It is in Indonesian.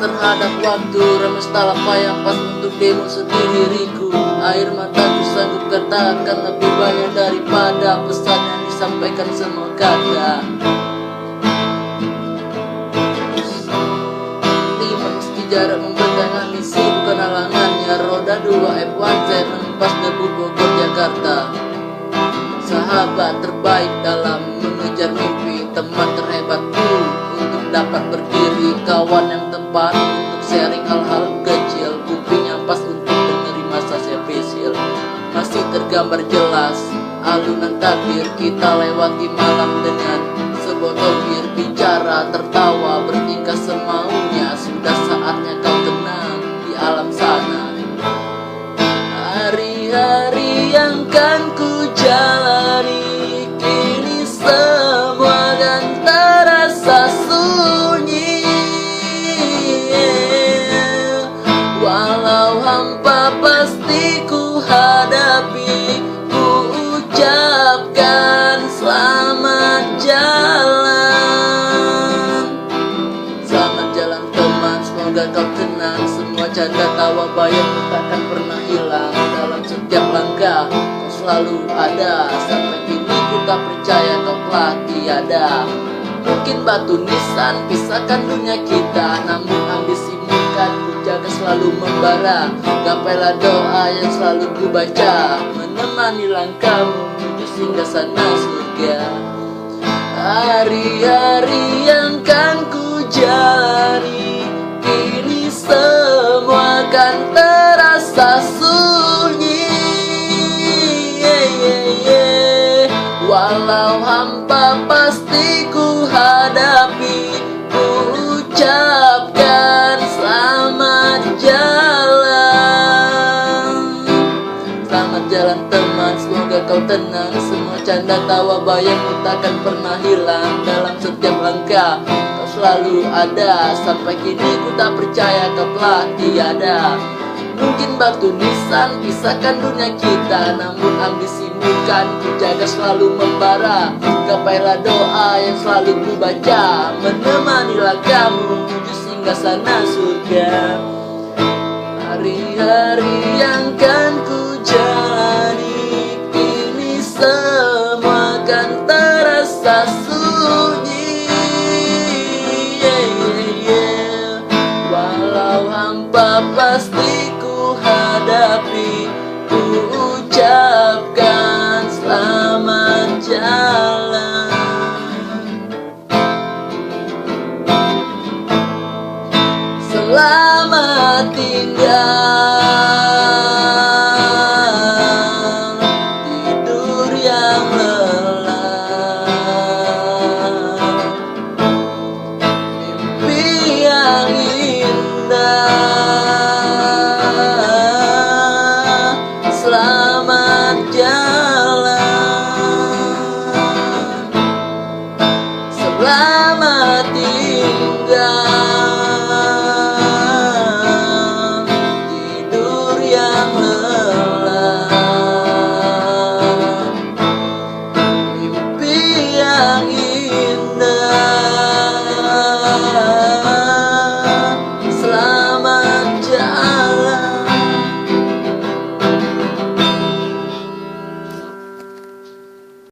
terhadap waktu, remesta apa yang pas untuk demo diriku. Air mataku sanggup katakan lebih banyak daripada pesan yang disampaikan semua kata. Meski jarak membentangkan misi bukan halangannya. Roda 2 F1Z menumpas debu Bogor Jakarta. Sahabat terbaik dalam mengejar mimpi, teman terhebatku untuk dapat berdiri, kawan yang tepat untuk sharing hal-hal kecil, kuping yang pas untuk dengerin masa saya facial. Masih tergambar jelas alunan takbir, kita lewati malam dengan sebotol bir, bicara, tertawa, bertingkah semaunya. Sudah saatnya kau tenang di alam sana. Hari-hari yang kan ku jalani, kini semua kan terasa sunyi. Walau hampa pasti ku hadapi, ku ucapkan selamat jalan. Selamat jalan teman, semoga kau tenang. Semua canda tawa bayang takkan pernah hilang. Dalam setiap langkah kau selalu ada, sampai kini ku tak percaya kau telah tiada. Mungkin batu nisan pisahkan dunia kita, namun ambisimu kan ku jaga selalu membara. Gapailah doa yang selalu ku baca, menemani langkahmu menuju singgasana surga. Hari-hari yang kan ku jalani, kini semua kan terasa sunyi. Walau hampa pasti ku hadapi, ku ucapkan selamat jalan. Selamat jalan teman, semoga kau tenang. Semua canda tawa bayangmu takkan pernah hilang. Dalam setiap langkah kau selalu ada, sampai kini ku tak percaya kau telah tiada. Mungkin batu nisan pisahkan dunia kita, namun ambisimu kan ku jaga selalu membara. Gapailah doa yang selalu ku baca, menemani langkahmu menuju singgasana surga. Hari-hari yang kan ku jalani, kini semua kan terasa sunyi. Walau hampa pasti ku hadapi, ku ucapkan selamat jalan. Selamat tinggal.